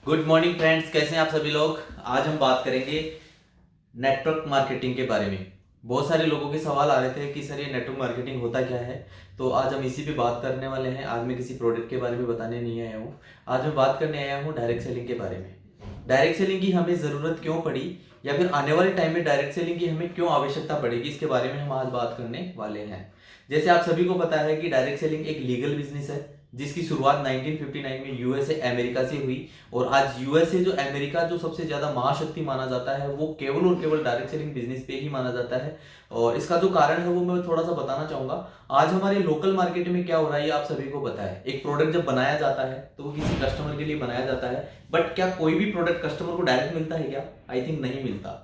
Good morning friends, कैसे हैं आप सभी लोग। आज हम बात करेंगे नेटवर्क मार्केटिंग के बारे में। बहुत सारे लोगों के सवाल आ रहे थे कि सर ये नेटवर्क मार्केटिंग होता क्या है। तो आज हम इसी पे बात करने वाले हैं। आज मैं किसी प्रोडक्ट के बारे में बताने नहीं आया हूँ। आज मैं बात करने आया हूँ डायरेक्ट सेलिंग के बारे में। डायरेक्ट सेलिंग की हमें ज़रूरत क्यों पड़ी, या फिर आने वाले टाइम में डायरेक्ट सेलिंग की हमें क्यों आवश्यकता पड़ेगी, इसके बारे में हम आज बात करने वाले हैं। जैसे आप सभी को पता है कि डायरेक्ट सेलिंग एक लीगल बिजनेस है, जिसकी शुरुआत 1959 में यूएसए अमेरिका से हुई। और आज यूएसए जो अमेरिका जो सबसे ज्यादा महाशक्ति माना जाता है, वो केवल और केवल डायरेक्ट सेलिंग बिजनेस पे ही माना जाता है। और इसका जो कारण है वो मैं थोड़ा सा बताना चाहूंगा। आज हमारे लोकल मार्केट में क्या हो रहा है ये आप सभी को पता है। एक प्रोडक्ट जब बनाया जाता है तो वो किसी कस्टमर के लिए बनाया जाता है, बट क्या कोई भी प्रोडक्ट कस्टमर को डायरेक्ट मिलता है क्या? आई थिंक नहीं मिलता।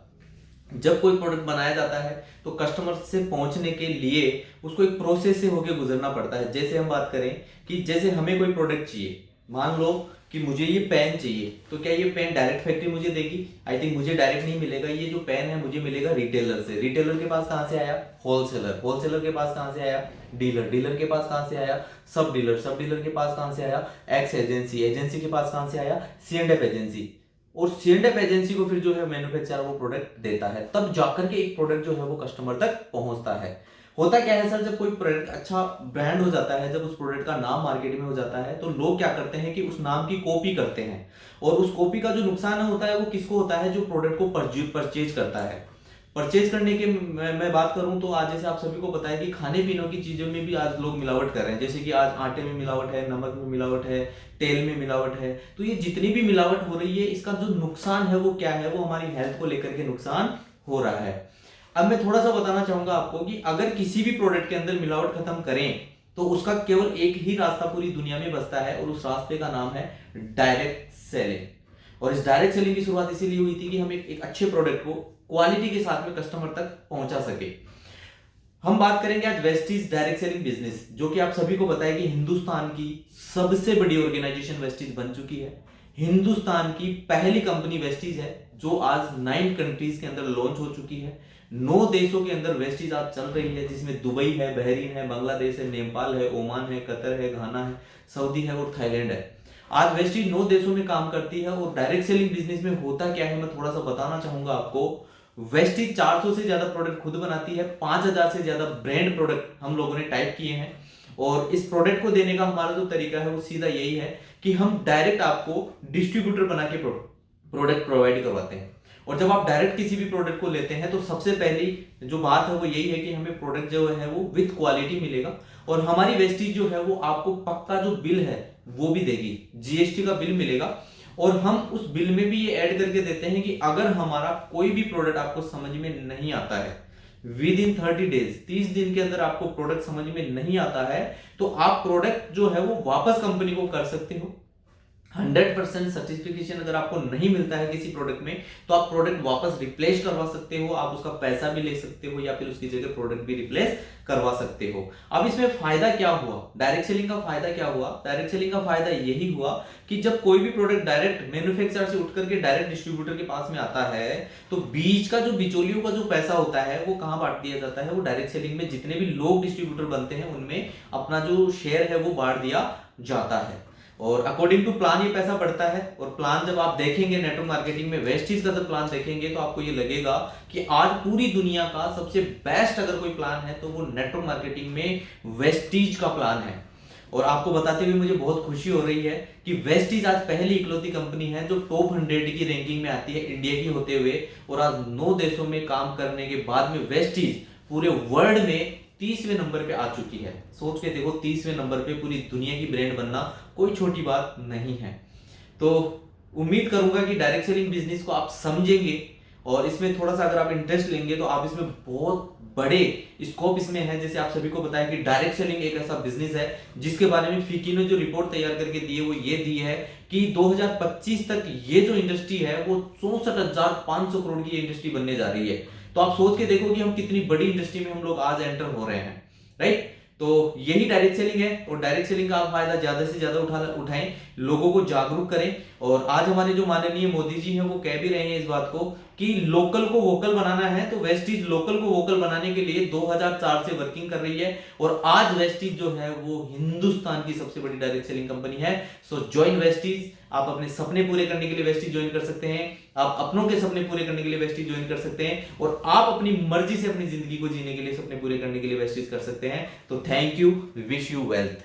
जब कोई प्रोडक्ट बनाया जाता है तो कस्टमर से पहुंचने के लिए उसको एक प्रोसेस से होके गुजरना पड़ता है। जैसे हम बात करें कि जैसे हमें कोई प्रोडक्ट चाहिए, मान लो कि मुझे ये पेन चाहिए, तो क्या ये पेन डायरेक्ट फैक्ट्री मुझे देगी? आई थिंक मुझे डायरेक्ट नहीं मिलेगा। ये जो पेन है मुझे मिलेगा रिटेलर से। रिटेलर के पास कहां से आया? होलसेलर। होलसेलर के पास कहां से आया? डीलर। डीलर के पास कहां से आया? सब डीलर। सब डीलर के पास कहां से आया? X agency. एजेंसी के पास कहां से आया? सी एंड एफ एजेंसी। और सी&एफ एजेंसी को फिर जो है मैन्युफैक्चरर वो प्रोडक्ट देता है, तब जाकर के एक प्रोडक्ट जो है वो कस्टमर तक पहुंचता है। होता क्या है सर, जब कोई प्रोडक्ट अच्छा ब्रांड हो जाता है, जब उस प्रोडक्ट का नाम मार्केट में हो जाता है, तो लोग क्या करते हैं कि उस नाम की कॉपी करते हैं। और उस कॉपी का जो नुकसान होता है वो किसको होता है? जो प्रोडक्ट को परचेज करता है। परचेज करने के मैं बात करूं तो आज जैसे आप सभी को पता है कि खाने पीने की चीजों में भी आज लोग मिलावट कर रहे हैं। जैसे कि आज आटे में मिलावट है, नमक में मिलावट है, तेल में मिलावट है। तो ये जितनी भी मिलावट हो रही है, इसका जो नुकसान है वो क्या है? वो हमारी हेल्थ को लेकर के नुकसान हो रहा है। अब मैं थोड़ा सा बताना चाहूंगा आपको कि अगर किसी भी प्रोडक्ट के अंदर मिलावट खत्म करें तो उसका केवल एक ही रास्ता पूरी दुनिया में बचता है, और उस रास्ते का नाम है डायरेक्ट सेलिंग। और इस डायरेक्ट सेलिंग की शुरुआत इसीलिए हुई थी कि हम एक अच्छे प्रोडक्ट को क्वालिटी के साथ में कस्टमर तक पहुंचा सके। हम बात करेंगे आज वेस्टीज डायरेक्ट सेलिंग बिजनेस, जो कि आप सभी को पता है कि हिंदुस्तान की सबसे बड़ी ऑर्गेनाइजेशन वेस्टीज बन चुकी है। हिंदुस्तान की पहली कंपनी वेस्टीज है, जो आज 9 कंट्रीज के अंदर लॉन्च हो चुकी है। 9 देशों के अंदर वेस्टीज आज चल रही है, जिसमें दुबई है, बहरीन है, बांग्लादेश है, नेपाल है, ओमान है, कतर है, घाना है, सऊदी है और थाईलैंड है। आज वेस्टीज 9 देशों में काम करती है। और डायरेक्ट सेलिंग बिजनेस में होता क्या है मैं थोड़ा सा बताना चाहूंगा आपको। वेस्टीज 400 से ज्यादा प्रोडक्ट खुद बनाती है, 5000 से ज्यादा ब्रांड प्रोडक्ट हम लोगों ने टाइप किए हैं। और इस प्रोडक्ट को देने का हमारा जो तरीका है वो सीधा यही है कि हम डायरेक्ट आपको डिस्ट्रीब्यूटर बना के प्रोडक्ट प्रोवाइड करवाते हैं। और जब आप डायरेक्ट किसी भी प्रोडक्ट को लेते हैं तो सबसे पहली जो बात है वो यही है कि हमें प्रोडक्ट जो है वो विथ क्वालिटी मिलेगा। और हमारी वेस्टीज जो है वो आपको पक्का जो बिल है वो भी देगी, जीएसटी का बिल मिलेगा। और हम उस बिल में भी ये ऐड करके देते हैं कि अगर हमारा कोई भी प्रोडक्ट आपको समझ में नहीं आता है, विद इन 30 डेज, 30 दिन के अंदर आपको प्रोडक्ट समझ में नहीं आता है, तो आप प्रोडक्ट जो है वो वापस कंपनी को कर सकते हो। 100% सर्टिफिकेशन अगर आपको नहीं मिलता है किसी प्रोडक्ट में, तो आप प्रोडक्ट वापस रिप्लेस करवा सकते हो, आप उसका पैसा भी ले सकते हो, या फिर उसकी जगह प्रोडक्ट भी रिप्लेस करवा सकते हो। अब इसमें फायदा क्या हुआ? डायरेक्ट सेलिंग का फायदा क्या हुआ? डायरेक्ट सेलिंग का फायदा यही हुआ कि जब कोई भी प्रोडक्ट डायरेक्ट मैन्युफैक्चरर से उठ करके डायरेक्ट डिस्ट्रीब्यूटर के पास में आता है, तो बीच का जो बिचौलियों का जो पैसा होता है वो कहां बांट दिया जाता है? वो डायरेक्ट सेलिंग में जितने भी लोग डिस्ट्रीब्यूटर बनते हैं उनमें अपना जो शेयर है वो बांट दिया जाता है। और अकॉर्डिंग टू प्लान ये पैसा बढ़ता है। और प्लान जब आप देखेंगे नेटवर्क मार्केटिंग में, वेस्टीज का जब प्लान देखेंगे तो आपको ये लगेगा कि आज पूरी दुनिया का सबसे बेस्ट अगर कोई प्लान है तो वो नेटवर्क मार्केटिंग में वेस्टीज का प्लान है। और आपको बताते हुए मुझे बहुत खुशी हो रही है कि वेस्टीज आज पहली इकलौती कंपनी है जो टॉप 100 की रैंकिंग में आती है इंडिया की होते हुए। और आज 9 देशों में काम करने के बाद में वेस्टीज पूरे वर्ल्ड में 30वें नंबर पे आ चुकी है। सोच के देखो, 30वें नंबर पे पूरी दुनिया की ब्रांड बनना कोई छोटी बात नहीं है। तो उम्मीद करूंगा कि डायरेक्ट सेलिंग बिजनेस को आप समझेंगे, और इसमें थोड़ा सा अगर आप इंटरेस्ट लेंगे तो आप इसमें बहुत बड़े स्कोप इसमें है। जैसे आप सभी को पता है कि डायरेक्ट सेलिंग एक ऐसा बिजनेस है जिसके बारे में फिकी ने जो रिपोर्ट तैयार करके दी है वो ये दी है कि 2025 तक ये जो इंडस्ट्री है वो 64,500 करोड़ की इंडस्ट्री बनने जा रही है। तो आप सोच के देखो कि हम कितनी बड़ी इंडस्ट्री में हम लोग आज एंटर हो रहे हैं, राइट। तो यही डायरेक्ट सेलिंग है। और डायरेक्ट सेलिंग का आप फायदा ज्यादा से ज्यादा उठाएं, लोगों को जागरूक करें। और आज हमारे जो माननीय मोदी जी हैं वो कह भी रहे हैं इस बात को कि लोकल को वोकल बनाना है, तो वेस्टीज लोकल को वोकल बनाने के लिए 2004 से वर्किंग कर रही है और आज वेस्टीज जो है वो हिंदुस्तान की सबसे बड़ी डायरेक्ट सेलिंग कंपनी है। सो ज्वाइन वेस्टीज। आप अपने सपने पूरे करने के लिए वेस्टीज ज्वाइन कर सकते हैं, आप अपनों के सपने पूरे करने के लिए वेस्टीज ज्वाइन कर सकते हैं और आप अपनी मर्जी से अपनी जिंदगी को जीने के लिए, सपने पूरे करने के लिए वेस्टीज कर सकते हैं। तो thank you, wish you wealth.